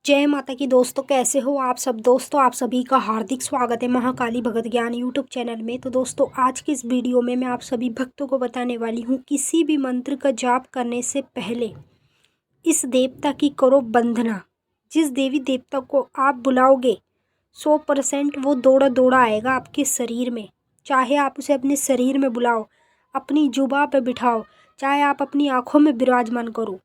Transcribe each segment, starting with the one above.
जय माता की दोस्तों, कैसे हो आप सब। दोस्तों आप सभी का हार्दिक स्वागत है महाकाली भगत ज्ञान यूट्यूब चैनल में। तो दोस्तों आज की इस वीडियो में मैं आप सभी भक्तों को बताने वाली हूँ, किसी भी मंत्र का जाप करने से पहले इस देवता की करो वंदना। जिस देवी देवता को आप बुलाओगे 100% वो दौड़ा दौड़ा आएगा आपके शरीर में। चाहे आप उसे अपने शरीर में बुलाओ, अपनी जुबां पे बिठाओ, चाहे आप अपनी आँखों में विराजमान करो।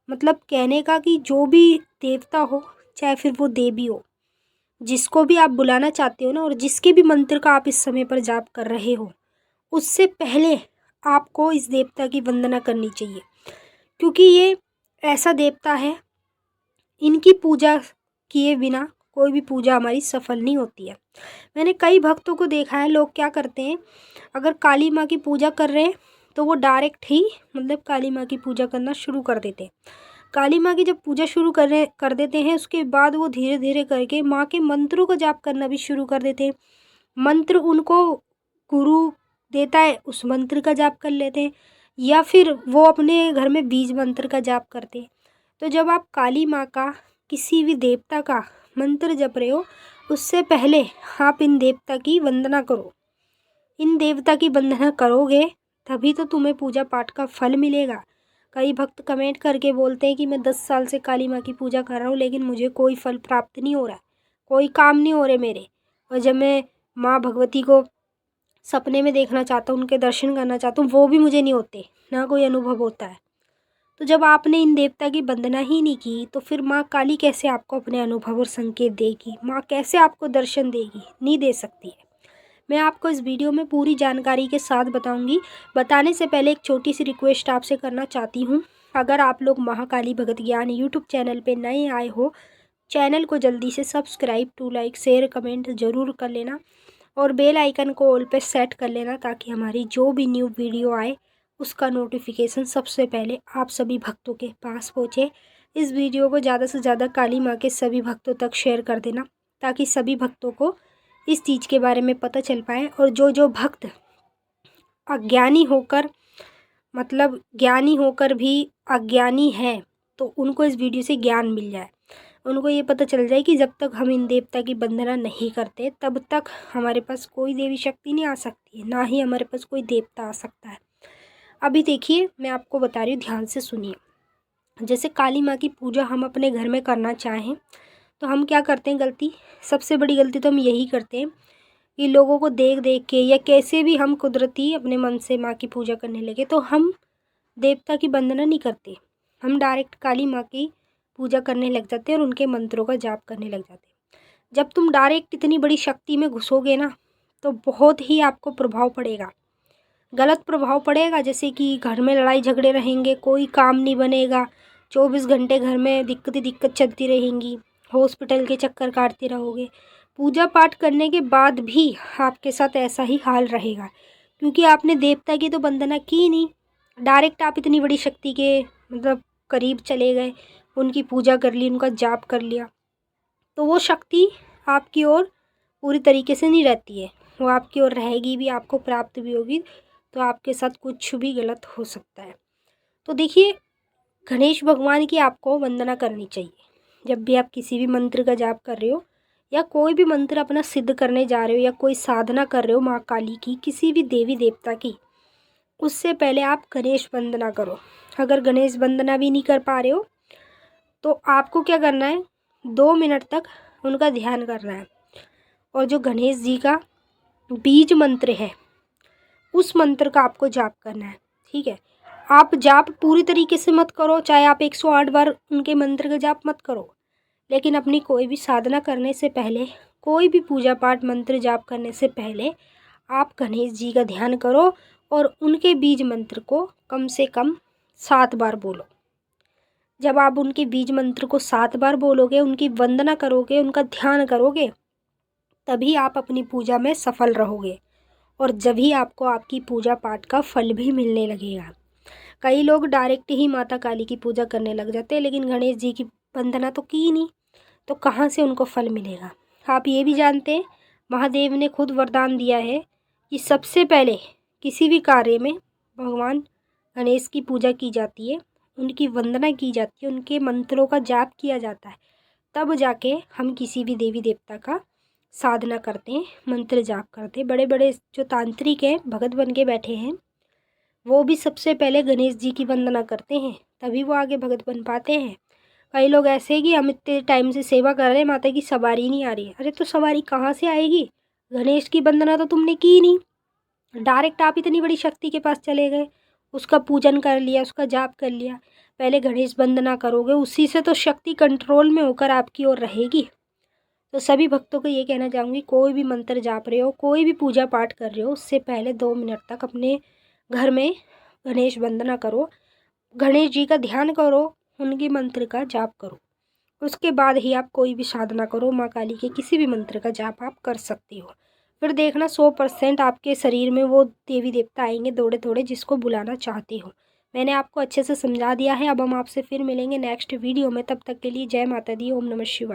मतलब कहने का कि जो भी देवता हो, चाहे फिर वो देवी हो, जिसको भी आप बुलाना चाहते हो ना, और जिसके भी मंत्र का आप इस समय पर जाप कर रहे हो, उससे पहले आपको इस देवता की वंदना करनी चाहिए। क्योंकि ये ऐसा देवता है, इनकी पूजा किए बिना कोई भी पूजा हमारी सफल नहीं होती है। मैंने कई भक्तों को देखा है, लोग क्या करते हैं, अगर काली माँ की पूजा कर रहे हैं तो वो डायरेक्ट ही मतलब काली माँ की पूजा करना शुरू कर देते हैं। काली माँ की जब पूजा शुरू कर देते हैं, उसके बाद वो धीरे धीरे करके माँ के मंत्रों का जाप करना भी शुरू कर देते हैं। मंत्र उनको गुरु देता है, उस मंत्र का जाप कर लेते हैं, या फिर वो अपने घर में बीज मंत्र का जाप करते हैं। तो जब आप काली माँ का, किसी भी देवता का मंत्र जप रहे हो, उससे पहले आप इन देवता की वंदना करो। इन देवता की वंदना करोगे तभी तो तुम्हें पूजा पाठ का फल मिलेगा। कई भक्त कमेंट करके बोलते हैं कि मैं 10 साल से काली माँ की पूजा कर रहा हूँ, लेकिन मुझे कोई फल प्राप्त नहीं हो रहा, कोई काम नहीं हो रहे मेरे। और जब मैं माँ भगवती को सपने में देखना चाहता हूँ, उनके दर्शन करना चाहता हूँ, वो भी मुझे नहीं होते, ना कोई अनुभव होता है। तो जब आपने इन देवता की वंदना ही नहीं की, तो फिर माँ काली कैसे आपको अपने अनुभव और संकेत देगी? माँ कैसे आपको दर्शन देगी? नहीं दे सकती है। मैं आपको इस वीडियो में पूरी जानकारी के साथ बताऊंगी। बताने से पहले एक छोटी सी रिक्वेस्ट आपसे करना चाहती हूँ। अगर आप लोग महाकाली भगत ज्ञान यूट्यूब चैनल पे नए आए हो, चैनल को जल्दी से subscribe, to like, share, comment ज़रूर कर लेना, और बेल आइकन को ऑल पे सेट कर लेना, ताकि हमारी जो भी न्यू वीडियो आए उसका नोटिफिकेशन सबसे पहले आप सभी भक्तों के पास पहुँचे। इस वीडियो को ज़्यादा से ज़्यादा काली माँ के सभी भक्तों तक शेयर कर देना, ताकि सभी भक्तों को इस चीज़ के बारे में पता चल पाए। और जो जो भक्त अज्ञानी होकर, मतलब ज्ञानी होकर भी अज्ञानी है, तो उनको इस वीडियो से ज्ञान मिल जाए। उनको ये पता चल जाए कि जब तक हम इन देवता की वंदना नहीं करते, तब तक हमारे पास कोई देवी शक्ति नहीं आ सकती है, ना ही हमारे पास कोई देवता आ सकता है। अभी देखिए, मैं आपको बता रही हूँ, ध्यान से सुनिए। जैसे काली माँ की पूजा हम अपने घर में करना चाहें, तो हम क्या करते हैं गलती, सबसे बड़ी गलती तो हम यही करते हैं कि लोगों को देख देख के, या कैसे भी हम कुदरती अपने मन से माँ की पूजा करने लगे, तो हम देवता की वंदना नहीं करते, हम डायरेक्ट काली माँ की पूजा करने लग जाते हैं और उनके मंत्रों का जाप करने लग जाते हैं। जब तुम डायरेक्ट इतनी बड़ी शक्ति में घुसोगे ना, तो बहुत ही आपको प्रभाव पड़ेगा, गलत प्रभाव पड़ेगा। जैसे कि घर में लड़ाई झगड़े रहेंगे, कोई काम नहीं बनेगा, 24 घंटे घर में दिक्कत ही दिक्कत चलती रहेंगी, हॉस्पिटल के चक्कर काटते रहोगे। पूजा पाठ करने के बाद भी आपके साथ ऐसा ही हाल रहेगा, क्योंकि आपने देवता की तो वंदना की नहीं, डायरेक्ट आप इतनी बड़ी शक्ति के मतलब करीब चले गए, उनकी पूजा कर ली, उनका जाप कर लिया, तो वो शक्ति आपकी ओर पूरी तरीके से नहीं रहती है। वो आपकी ओर रहेगी भी, आपको प्राप्त भी होगी, तो आपके साथ कुछ भी गलत हो सकता है। तो देखिए, गणेश भगवान की आपको वंदना करनी चाहिए। जब भी आप किसी भी मंत्र का जाप कर रहे हो, या कोई भी मंत्र अपना सिद्ध करने जा रहे हो, या कोई साधना कर रहे हो माँ काली की, किसी भी देवी देवता की, उससे पहले आप गणेश वंदना करो। अगर गणेश वंदना भी नहीं कर पा रहे हो, तो आपको क्या करना है, 2 मिनट तक उनका ध्यान करना है, और जो गणेश जी का बीज मंत्र है, उस मंत्र का आपको जाप करना है। ठीक है, आप जाप पूरी तरीके से मत करो, चाहे आप 108 बार उनके मंत्र का जाप मत करो, लेकिन अपनी कोई भी साधना करने से पहले, कोई भी पूजा पाठ मंत्र जाप करने से पहले आप गणेश जी का ध्यान करो, और उनके बीज मंत्र को कम से कम 7 बार बोलो। जब आप उनके बीज मंत्र को 7 बार बोलोगे, उनकी वंदना करोगे, उनका ध्यान करोगे, तभी आप अपनी पूजा में सफल रहोगे, और जब ही आपको आपकी पूजा पाठ का फल भी मिलने लगेगा। कई लोग डायरेक्ट ही माता काली की पूजा करने लग जाते हैं, लेकिन गणेश जी की वंदना तो की ही नहीं, तो कहाँ से उनको फल मिलेगा? आप ये भी जानते हैं, महादेव ने खुद वरदान दिया है कि सबसे पहले किसी भी कार्य में भगवान गणेश की पूजा की जाती है, उनकी वंदना की जाती है, उनके मंत्रों का जाप किया जाता है, तब जाके हम किसी भी देवी देवता का साधना करते हैं, मंत्र जाप करते हैं। बड़े बड़े जो तांत्रिक हैं, भगत बन के बैठे हैं, वो भी सबसे पहले गणेश जी की वंदना करते हैं, तभी वो आगे भगत बन पाते हैं। कई लोग ऐसे कि हम इतने टाइम से सेवा कर रहे हैं, माता की सवारी नहीं आ रही है। अरे तो सवारी कहाँ से आएगी? गणेश की वंदना तो तुमने की नहीं, डायरेक्ट आप इतनी बड़ी शक्ति के पास चले गए, उसका पूजन कर लिया, उसका जाप कर लिया। पहले गणेश वंदना करोगे, उसी से तो शक्ति कंट्रोल में होकर आपकी ओर रहेगी। तो सभी भक्तों को ये कहना चाहूँगी, कोई भी मंत्र जाप रहे हो, कोई भी पूजा पाठ कर रहे हो, उससे पहले 2 मिनट तक अपने घर में गणेश वंदना करो, गणेश जी का ध्यान करो, उनके मंत्र का जाप करो। उसके बाद ही आप कोई भी साधना करो, माँ काली के किसी भी मंत्र का जाप आप कर सकती हो। फिर देखना 100% आपके शरीर में वो देवी देवता आएंगे दौड़े दौड़े, जिसको बुलाना चाहती हो। मैंने आपको अच्छे से समझा दिया है। अब हम आपसे फिर मिलेंगे नेक्स्ट वीडियो में। तब तक के लिए जय माता दी, ओम नमः शिवाय।